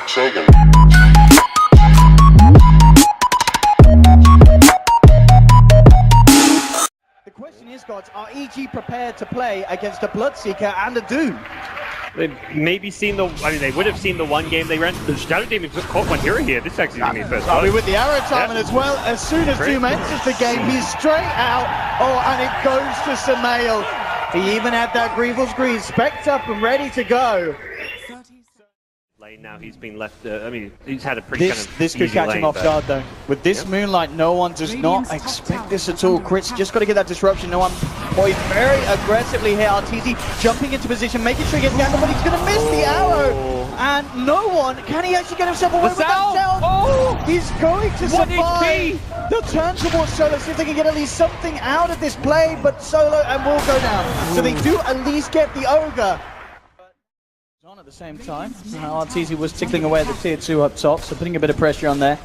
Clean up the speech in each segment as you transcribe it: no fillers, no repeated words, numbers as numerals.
Shaking. The question is, Godz, are EG prepared to play against a Bloodseeker and a Doom? They've maybe seen the, they would have seen the one game they ran. The Shadow Demon caught one hero here. This is actually going to be first blood. With the arrow timing as well, as soon as Doom enters the game, he's straight out. Oh, and it goes to Samael. He even had that Grievous Grease specced up and ready to go. Lane now, he's been left, he's had a pretty This could catch him off guard though. With this Moonlight, no one does not expect this at all. Crit's just got to get that disruption. No one poised very aggressively here. RTZ jumping into position, making sure he gets down, but he's going to miss the arrow. And no one, can he actually get himself away with that cell? Oh! He's going to survive. They'll turn towards Solo, see if they can get at least something out of this play, but Solo and will go down. So they do at least get the Ogre. On at the same time, RTZ was tickling away at the tier 2 up top, so putting a bit of pressure on there.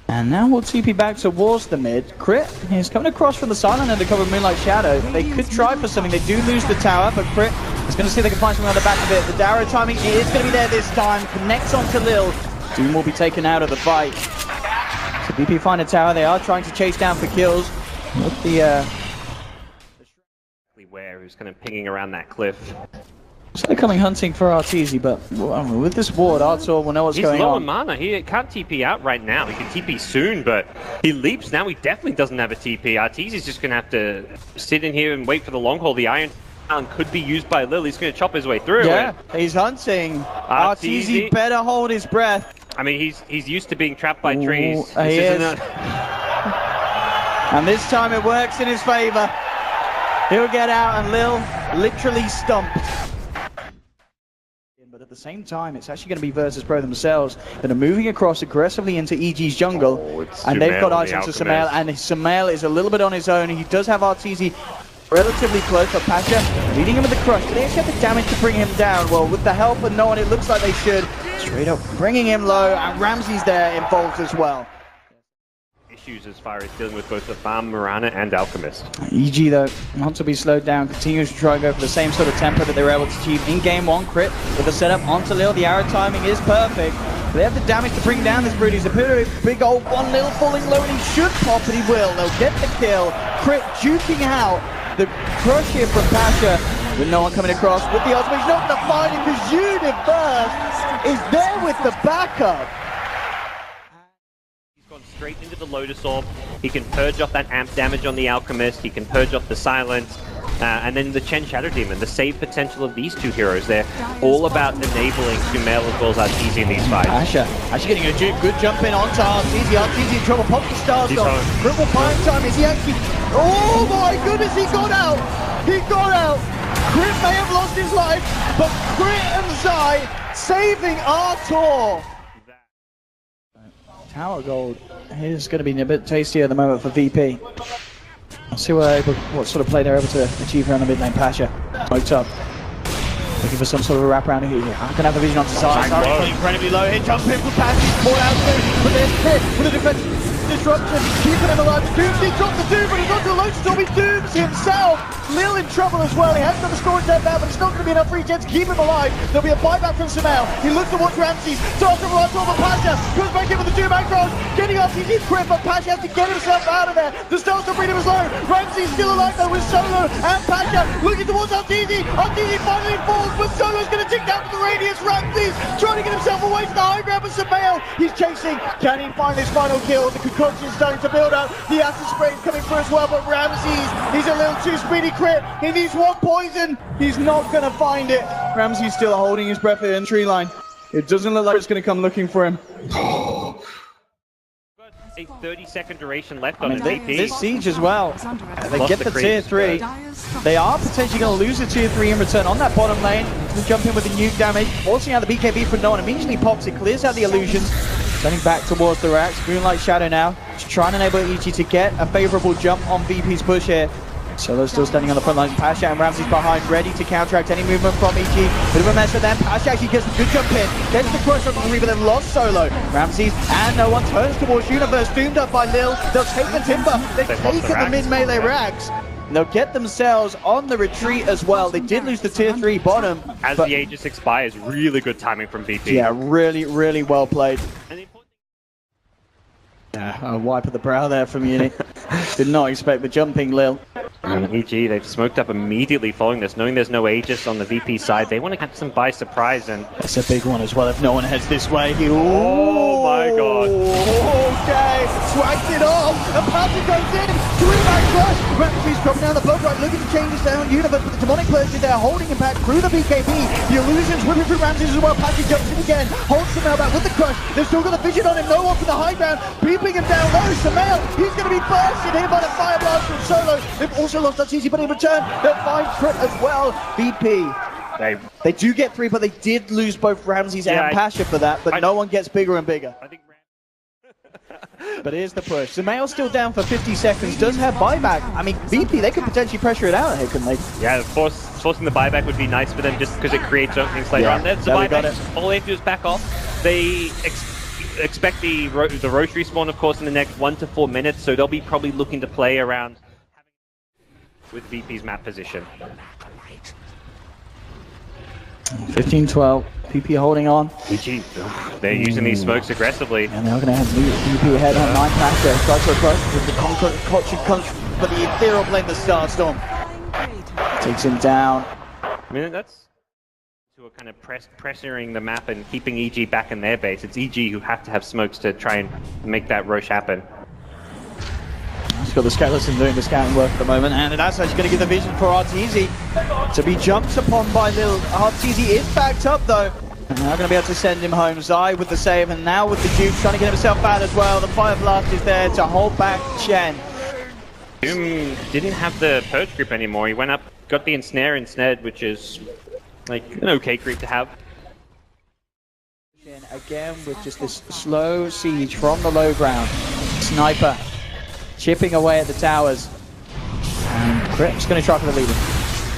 And now we'll TP back towards the mid. Crit is coming across from the silent under cover of Moonlight Shadow. They could try for something. They do lose the tower, but Crit is going to see if they can find something on the back of it. The arrow timing is going to be there this time. Connects on Khalil. Doom will be taken out of the fight. So BP find a tower. They are trying to chase down for kills. With the where who's kind of pinging around that cliff. So they're coming hunting for RTZ, but with this ward, Artur will know what's going on. He's low on mana. He can't TP out right now. He can TP soon, but he leaps now. He definitely doesn't have a TP. RTZ's just going to have to sit in here and wait for the long haul. The Iron could be used by Lil. He's going to chop his way through. Yeah, he's hunting. RTZ better hold his breath. I mean, he's used to being trapped by trees. He is. And this time it works in his favor. He'll get out and Lil literally stumped. But at the same time, it's actually going to be Virtus Pro themselves that are moving across aggressively into EG's jungle. And they've got eyes onto Samael, and Samael is a little bit on his own. He does have RTZ relatively close, but Pasha leading him with the crush. Do they actually have the damage to bring him down? Well, with the help of no one, it looks like they should. Straight up bringing him low, and Ramsey's there involved as well. Issues as far as dealing with both the farm, Mirana, and Alchemist. EG though, not to be slowed down, continues to try and go for the same sort of tempo that they were able to achieve in game 1. Crit with the setup onto Lil. The arrow timing is perfect. They have the damage to bring down this Brood. He's a big old one. Lil falling low, and he should pop, and he will. They'll get the kill. Crit juking out the crush here from Pasha, with no one coming across with the ultimate. He's not going to find him because Universe is there with the backup. Straight into the Lotus Orb. He can purge off that amp damage on the Alchemist. He can purge off the Silence. And then the Chen Shadow Demon. The save potential of these two heroes. They're all about enabling Sumail as well as RTZ in these fights. Asha actually getting a good jump in onto RTZ. RTZ in trouble. Pops the stars off. Triple fire time. Is he actually... Oh my goodness, he got out! He got out! Crit may have lost his life, but Crit and Zai saving Artur! Tower gold is going to be a bit tastier at the moment for VP. I'll see what sort of play they're able to achieve here on the mid lane. Pasha smoked up, looking for some sort of a wraparound here. I can have the vision onto Zai. Incredibly low hit, jump in for Pasha, ball out soon, but there's Crit with a defensive disruption, keeping him alive. Doomsday drops the Doom, but he's not to the Lotus Orb. He dooms himself. Lil in trouble as well. He has got the score step out, but it's not going to be enough regen to keep him alive. There'll be a buyback from Samael. He looks towards Ramsey. Starts from right over Pasha. Goes back in with the Doom aggro. Getting RTZ Crit, but Pasha has to get himself out of there. The Star's freedom is low. Ramsey's still alive though with Solo and Pasha looking towards RTZ. RTZ finally falls, but Solo's going to tick down to the radius. Ramsey's trying to get himself away from the high ground, but Samael, he's chasing. Can he find his final kill? The concoction's starting to build up. The acid spray is coming through as well, but Ramsey's, he's a little too speedy. Crit, he needs one poison. He's not going to find it. Ramsey's still holding his breath in the tree line. It doesn't look like it's going to come looking for him. A 30-second duration left on his AP. This siege as well. They get the tier 3. They are potentially going to lose the tier 3 in return on that bottom lane. They jump in with the nuke damage, forcing out the BKB from no one. Immediately pops it, clears out the illusions. Turning back towards the racks. Moonlight Shadow now. Just trying to enable EG to get a favorable jump on VP's push here. Solo's still standing on the front line. Pasha and Ramsey's behind, ready to counteract any movement from EG. Bit of a mess for them. Pasha actually gets a good jump in. Gets the crush on the Reaver, then lost Solo. Ramsey's and no one turns towards Universe, doomed up by Lil. They'll take the timber. They've taken the mid-melee racks. And they'll get themselves on the retreat as well. They did lose the tier 3 bottom. As the Aegis expires, really good timing from VP. Yeah, really, really well played. A wipe of the brow there from Uni. Did not expect the jumping, Lil. And EG, they've smoked up immediately following this, knowing there's no Aegis on the VP side. They want to catch them by surprise, and that's a big one as well if no one heads this way. Oh my god. Okay, swagged it off, and Patrick goes in, 3-man crush. Refugees coming down the boat right, looking to change his own universe, but the demonic players in there holding impact through the BKB. The illusions whipping through Ramses as well. Patrick jumps in again, holds Samael back with the crush. They've still got the vision on him, no one from the high ground, beeping him down low. Samael, he's going to be bursted here by the fire blast from Solo. They've also lost that easy, but in return, they'll find crit as well. VP. They do get 3, but they did lose both Ramses and Pasha for that, but no one gets bigger and bigger. I think but here's the push. Samael's still down for 50 seconds, does have buyback. I mean, VP, they could potentially pressure it out here, couldn't they? Yeah, forcing the buyback would be nice for them just because it creates openings later on. There's the buyback. All they have to do is back off. They expect the Roche respawn, of course, in the next 1 to 4 minutes, so they'll be probably looking to play around with VP's map position. 15-12, VP holding on. EG, they're using these smokes aggressively. And they're going to have VP ahead on 9 Pasha. Tries to approach with the Concrete comes, but the Ethereal blame the Starstorm. Takes him down. I mean, that's who are kind of pressuring the map and keeping EG back in their base. It's EG who have to have smokes to try and make that Roche happen. He's got the skeleton doing the scouting work at the moment, and that's actually going to give the vision for Arteezy to be jumped upon by Lil. Arteezy is backed up though. And they're going to be able to send him home. Zai with the save, and now with the Duke trying to get himself out as well. The Fire Blast is there to hold back Chen. Doom didn't have the Purge grip anymore. He went up, got the Ensnare instead, which is like an okay creep to have. Again with just this slow siege from the low ground. Sniper chipping away at the towers. And Crit's going to try for the leader.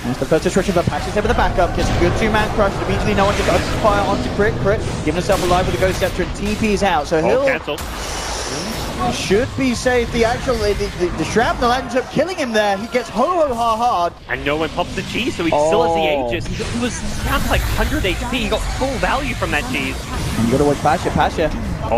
That's the first destruction, but Patch is there with the backup. Just a good 2-man crush. Immediately no one just opens fire onto Crit. Crit giving himself alive with the Ghost Scepter and TP's out. So he'll should be safe. The actual the shrapnel ends up killing him there. He gets ho-ho-ha hard. And no one pops the cheese, so he still has the Aegis. He was down to like 100 HP. He got full value from that cheese. You gotta watch Pasha. Pasha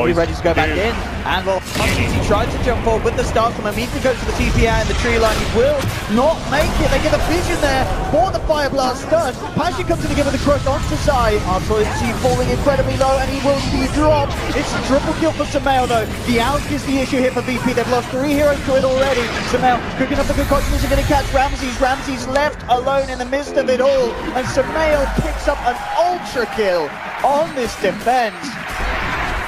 he's ready to go back in. And well, he tries to jump forward with the Starstorm. Immediately goes to the TPI and the tree line. He will not make it. They get a vision there for the Fire Blast stun. Pasha comes in to give it the crush onto Zai. Artoisi falling incredibly low, and he will be dropped. It's a triple kill for Samael though. The out is the issue here for VP. They've lost 3 heroes to it already. Samael cooking up the concoction. Is going to catch Ramses. Ramses left alone in the midst of it all, and Samael picks up an ultra kill on this defense.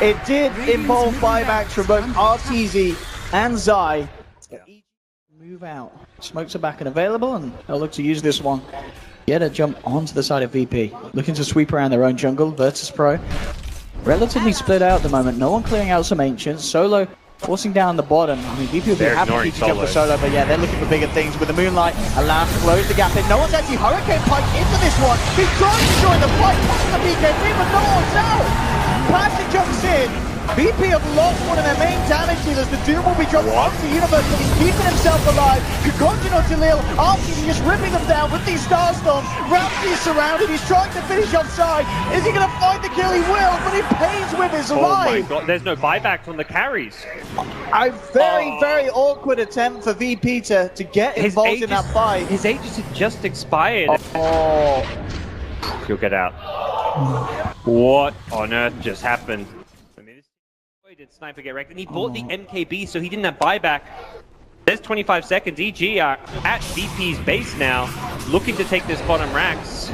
It did involve buybacks from both Arteezy and Zai. Move out. Smokes are back and available, and they'll look to use this one. Get a jump onto the side of VP. Looking to sweep around their own jungle. Virtus Pro relatively split out at the moment. No one clearing out some Ancients. Solo forcing down the bottom. I mean, VP will be happy to jump for Solo, but yeah, they're looking for bigger things. With the Moonlight, allowed to close the gap in. No one's actually Hurricane Pike into this one. He's trying to join the fight, pushing the BKB, but no one's out. Plastic jumps in. VP have lost one of their main damage dealers. The Doom will be dropped onto Universe, but he's keeping himself alive. Concoction onto Lil. Arteezy just ripping them down with these Starstorms. Ramsey is surrounded. He's trying to finish offside. Is he going to find the kill? He will, but he pays with his life. Oh my god, there's no buyback on the carries. A very awkward attempt for VP to get involved in that fight. His Aegis had just expired. He'll get out. What on earth just happened? Did Sniper get wrecked? And he bought the MKB, so he didn't have buyback. There's 25 seconds. EG are at VP's base now, looking to take this bottom racks.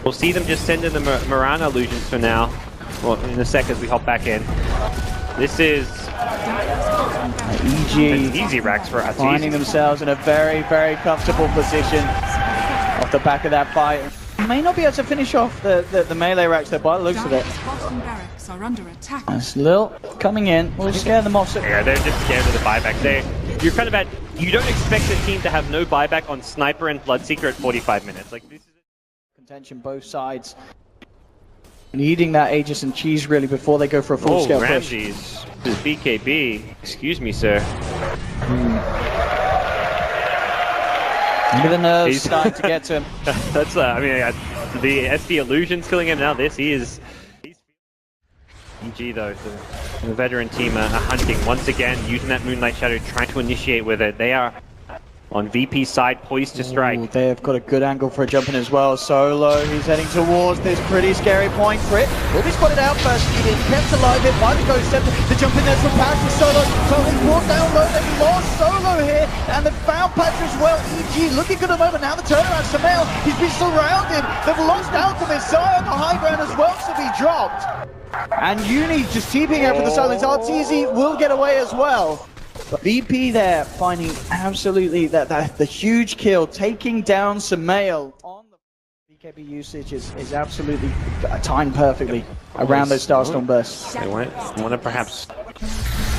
We'll see them just send in the Mirana illusions for now. Well, in a sec as we hop back in. This is EG easy racks for Arteezy. Finding themselves in a very comfortable position off the back of that fight. May not be able to finish off the melee racks there by the looks of it. Are under attack. That's Lil coming in. We'll scare them off. Yeah, they're just scared of the buyback. You're kind of you don't expect the team to have no buyback on Sniper and Bloodseeker at 45 minutes. Like, this is contention both sides. Needing that Aegis and cheese really before they go for a full scale push. Ramses, BKB. Excuse me, sir. Maybe the nerves starting to get to him. That's, I mean, the SD Illusion's killing him now. He's EG though, the veteran team are hunting once again, using that Moonlight Shadow, trying to initiate with it. They are on VP's side, poised to strike. Ooh, they've got a good angle for a jumping as well. Solo, he's heading towards this pretty scary point. Crit will be spotted out first. He kept alive it by the Ghost Step. The jump in there from Patrick. Solo, he's brought down low. They've lost Solo here, and they've found Patrick as well. EG looking good at the moment. Now the turnaround, Samael, he's been surrounded. They've lost Alchemist. Zai on the high ground as well to be dropped. And Uni just TPing out for the silence. RTZ will get away as well. But VP there finding absolutely the huge kill, taking down Samael on the BKB usage is absolutely timed perfectly around those Starstorm bursts. They want to perhaps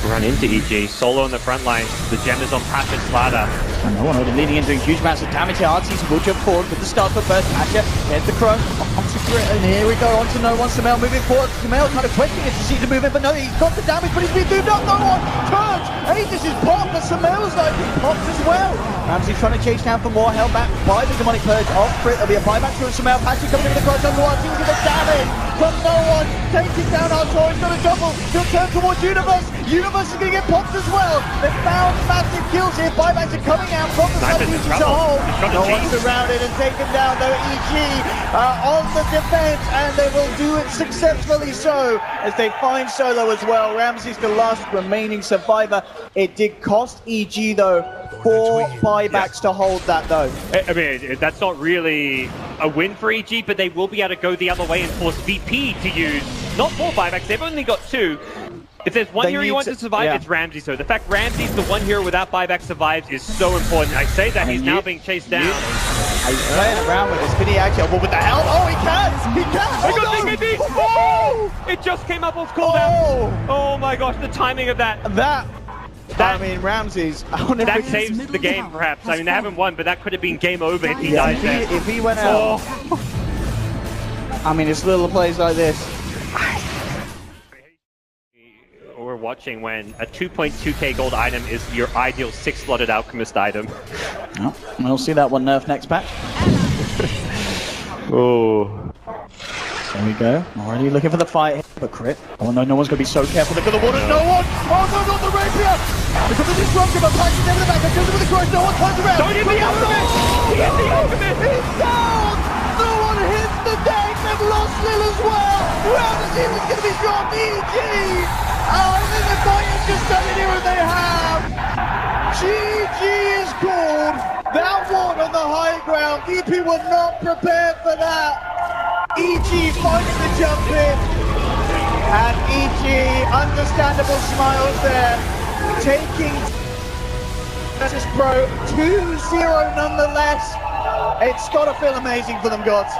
run into EG. Solo on the front line. The gem is on Patrick's ladder. And no one already leading and doing huge amounts of damage here. RTZ will jump forward with the Starstorm burst. Patcher gets the Crow onto Grit, and here we go on to no one. Samael moving forward. Samael kind of questioning if he to move in, but no, he's got the damage, but he's been moved up. No one turns. Aegis is popped, but Samael's like popped as well. Ramsey's trying to chase down for more, held back by the demonic purge of Crit. There'll be a buyback through Samael. Patcher coming in with the Crow on RTZ with the damage from no one. Taking down Artor. He's got a double. He'll turn towards Universe. Universe is going to get popped as well. They've found massive kills here. Buybacks are coming out from the side of EG to hold. No one's surrounded and taken down though. EG on the defense, and they will do it successfully so as they find Solo as well. Ramsey's the last remaining survivor. It did cost EG though 4 buybacks to hold that though. I mean, that's not really a win for EG, but they will be able to go the other way and force VP to use not 4 buybacks. They've only got 2. If there's one hero you want to survive, it's Ramsey. So the fact Ramsey's the one hero without buyback survives is so important. I say that he's now being chased down. He's playing around with this. Can he actually? What the hell? Oh, he can! He can! Oh, it just came up off cooldown. Oh my gosh, the timing of that. I mean, Ramsey's. That saves the game, perhaps. I mean, they haven't won, but that could have been game over if he died there. If he went out. I mean, it's little plays like this. We're watching when a 2.2k gold item is your ideal 6-slotted Alchemist item. Oh, we'll see that one nerf next patch. Oh. There we go. Already looking for the fight here. But Crit. Oh no, no one's going to be so careful. Look at the water. No one! Oh no, not the rapier! Because of the disruption, but Patches in the back. They're with the crush. No one turns around. Don't hit the Alchemist! He hit the Alchemist! He's down! No one hits the deck. They've lost Lil as well. Ramsey is going to be dropped. EG! Oh, and then the fight is just done it here, and they have! GG is called! That one on the high ground. VP were not prepared for that. EG finding the jump in. And EG, understandable smiles there. Taking Virtus Pro 2-0 nonetheless. It's got to feel amazing for them, Godz.